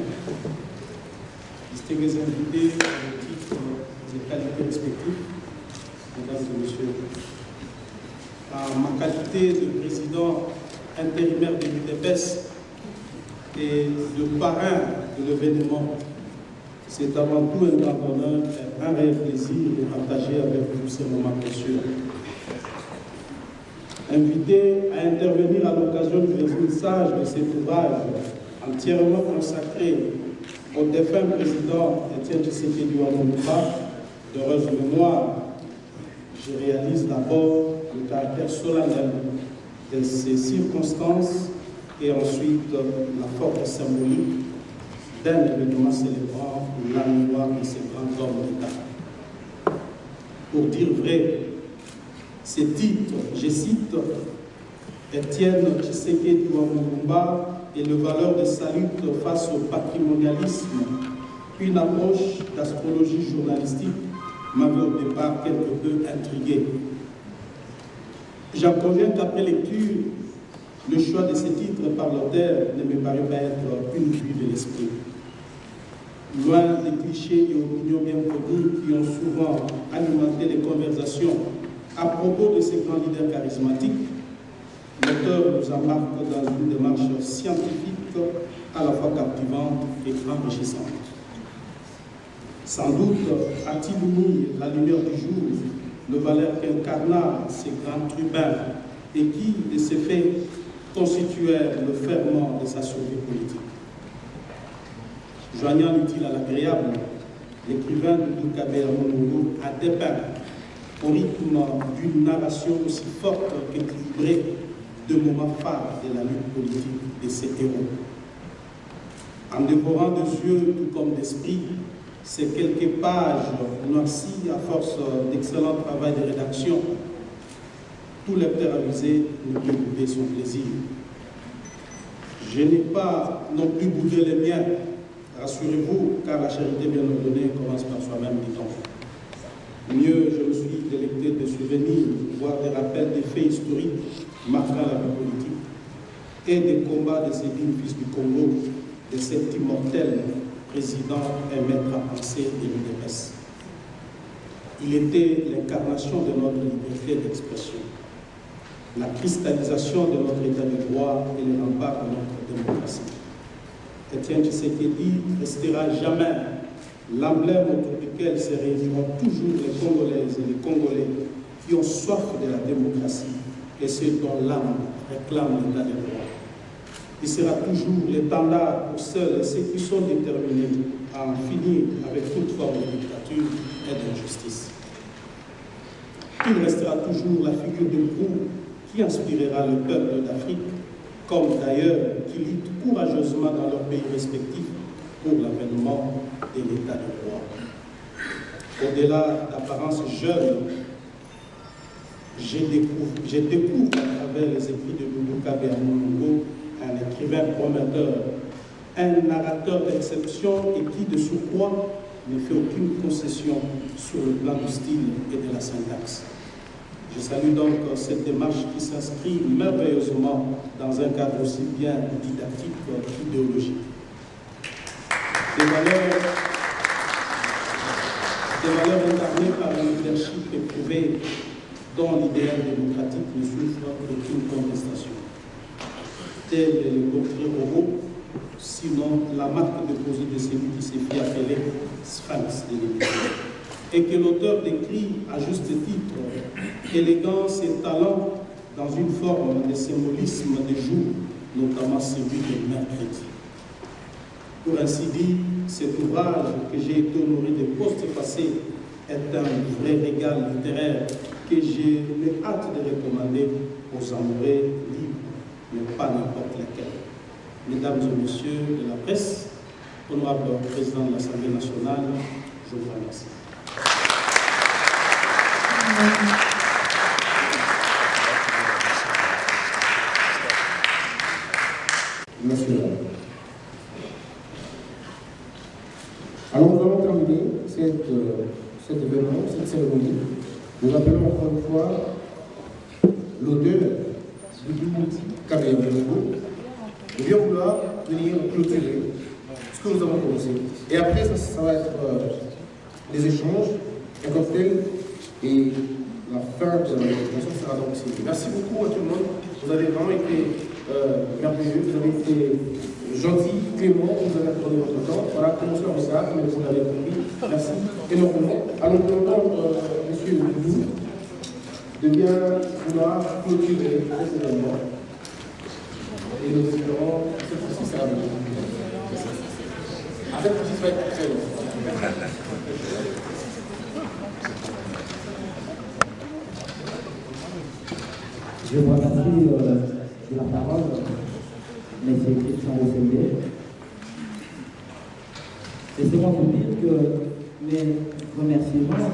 distingués invités au titre des qualités respectives, Mesdames et Messieurs, en ma qualité de président intérimaire de l'UDPS et de parrain de l'événement, c'est avant tout un grand honneur et un réel plaisir de partager avec vous ces moments précieux. Invité à intervenir à l'occasion du vernissage de cet ouvrage entièrement consacré au défunt président Étienne Tshisekedi Lumumba, d'heureuse mémoire, je réalise d'abord le caractère solennel de ces circonstances et ensuite la force symbolique d'un événement célébrant la mémoire de ces grands hommes d'État. Pour dire vrai, ces titres, je cite, Étienne Tshisekedi Lumumba et le valeur de sa lutte face au patrimonialisme, une approche d'astrologie journalistique m'avait au départ quelque peu intrigué. J'en conviens qu'après lecture, le choix de ces titres par l'auteur ne me paraît pas être une vue de l'esprit. Loin des clichés et opinions bien connues qui ont souvent alimenté les conversations à propos de ces grands leaders charismatiques, l'auteur nous embarque dans une démarche scientifique à la fois captivante et enrichissante. Sans doute a-t-il mis la lumière du jour le Valère qu'incarna ces grands tribuns et qui, de ces faits, constituait le ferment de sa survie politique. Joignant l'utile à l'agréable, l'écrivain Doudou Kabeya Munongo a dépeint au rythme d'une narration aussi forte qu'équilibrée de moments phares de la lutte politique de ses héros. En dévorant des yeux tout comme d'esprit, ces quelques pages noircies à force d'excellent travail de rédaction, tout lecteur avisé ne peut bouder son plaisir. Je n'ai pas non plus boudé les miens, rassurez-vous, car la charité bien ordonnée commence par soi-même, dit-on. Mieux, je me suis délecté de souvenirs, voire des rappels des faits historiques marquant la vie politique et des combats de ces dignes fils du Congo, de cet immortel président et maître à penser de l'UDPS. Il était l'incarnation de notre liberté d'expression, la cristallisation de notre état de droit et le rempart de notre démocratie. Étienne Tshisekedi restera jamais l'emblème autour duquel se réuniront toujours les Congolaises et les Congolais qui ont soif de la démocratie et ceux dont l'âme réclame l'état de droit. Il sera toujours l'étendard pour ceux et ceux qui sont déterminés à en finir avec toute forme de dictature et d'injustice. Il restera toujours la figure de proue qui inspirera le peuple d'Afrique, comme d'ailleurs qui luttent courageusement dans leurs pays respectifs pour l'avènement de l'état de droit. Au-delà d'apparence jeune, je découvre à travers les écrits de Doudou Kabeya Munongo un écrivain prometteur, un narrateur d'exception et qui, de surcroît, ne fait aucune concession sur le plan du style et de la syntaxe. Je salue donc cette démarche qui s'inscrit merveilleusement dans un cadre aussi bien didactique qu'idéologique. Des valeurs incarnées par un leadership éprouvé dont l'idéal démocratique ne souffre d'aucune contestation. Tel est le portrait robot sinon la marque déposée de celui qui s'est fait appeler Sphinx de l'émission. Et que l'auteur décrit à juste titre élégance et talent dans une forme de symbolisme de jour, notamment celui de mercredi. Pour ainsi dire, cet ouvrage que j'ai été honoré de post-passer est un vrai régal littéraire que j'ai hâte de recommander aux amoureux libres, mais pas n'importe lesquels. Mesdames et messieurs de la presse, honorable président de l'Assemblée nationale, je vous remercie.
Merci. Alors nous allons terminer cet événement, cette cérémonie. Nous appelons encore une fois l'auteur du Kabeyabongo de bien vouloir venir clôturer ce que nous avons commencé. Et après, ça va être des échanges, un cocktail et la fin de la présentation sera donc ici. Merci beaucoup à tout le monde. Vous avez vraiment été merveilleux, vous avez été gentil, clément, vous avez accordé votre temps. Voilà, commencez le regard, mais vous l'avez compris. Merci énormément. Allons entendre M. Doudou de bien vouloir clôturer cet événement. Et nous espérons que cette fois-ci, ça va bien. Cette fois-ci, ça va être très long.
Je vous remercie de la parole, M. Christian Rosselier. Laissez-moi vous dire que mes remerciements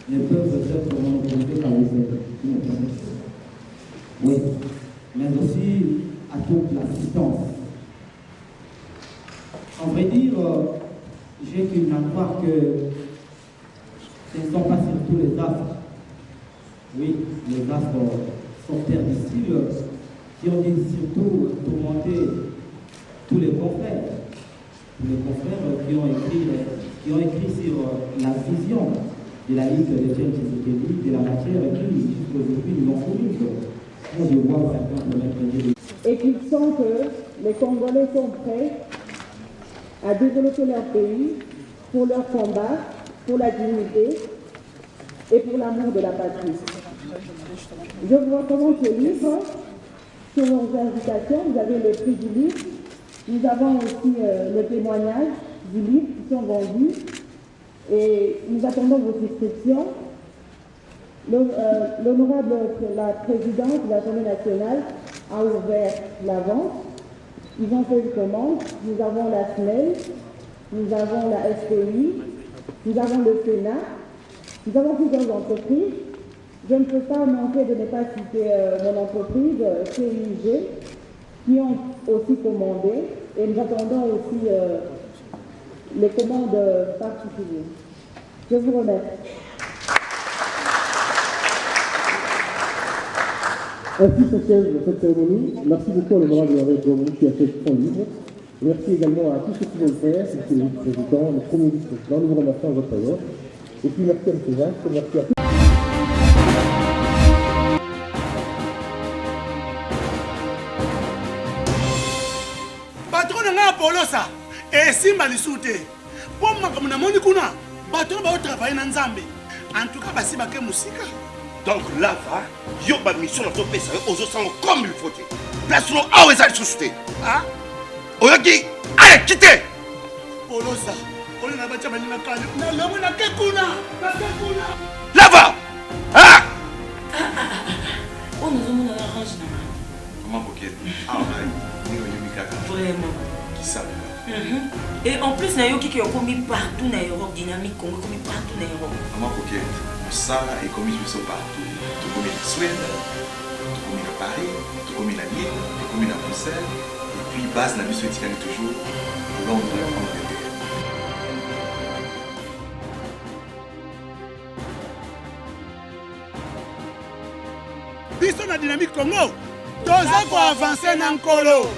ne peuvent être monopolisés par vous. Oui, mais aussi à toute l'assistance. En vrai dire, j'ai qu'une à croire que ce ne sont pas surtout les astres. Oui, les astres sont permissibles qui ont surtout tourmenté tous les confrères. Les confrères qui ont écrit sur la vision de la Ligue de Etienne Tshisekedi de la matière qui, jusqu'aujourd'hui, nous l'ont fournie. Moi, je vois certains mercredi.
Et qu'ils sentent que les Congolais sont prêts à développer leur pays pour leur combat, pour la dignité et pour l'amour de la patrie. Je vous recommande ce livre. Sur vos invitations, vous avez le prix du livre. Nous avons aussi le témoignage du livre qui sont vendus. Et nous attendons vos souscriptions. L'honorable la présidente de l'Assemblée nationale a ouvert la vente. Ils ont fait une commande. Nous avons la SNEL, nous avons la SPI, nous avons le Sénat, nous avons plusieurs entreprises. Je ne peux pas manquer de ne pas citer mon entreprise, CIG, qui ont aussi commandé. Et nous attendons aussi les commandes particulières. Je vous remercie.
Ainsi s'achève cette cérémonie. Merci beaucoup à l'honorable Yahweh Gomou qui a fait son livre. Merci également à tous ceux qui vont le faire, M. le Président, le Premier vice-président. Nous vous remercions à votre honneur. Et puis merci à M. Jacques, merci à tous.
Patron nga Polosa et Simba Lisute. Pour moi comme na moni kuna, patron ba travailler na Nzambe. En tout cas basi bake musika.
Donc là va, yo ba mission na to pesa aux sango comme il faut. Place no awe za susute.
Ah?
Oyoki, allez quitter.
Polosa, on na ba chama ni na kali. Na lomo na kekuna, na kekuna.
Là va. Ah!
On nous a arrangé.
Comment Boket? Ah ouais.
Vraiment.
Qui savent.
Et en plus, il y a qui ont commis partout dans l'Europe, dynamique, Congo, commis partout dans l'Europe.
Comment Boket? Ça est commis partout. Tout comme en Suède, tout comme à Paris, tout comme à Lille, tout comme à Bruxelles. Et puis, base la mission éthique toujours Londres, Angleterre.
Biso na dynamique Congo, toza ko avancer na nkolo.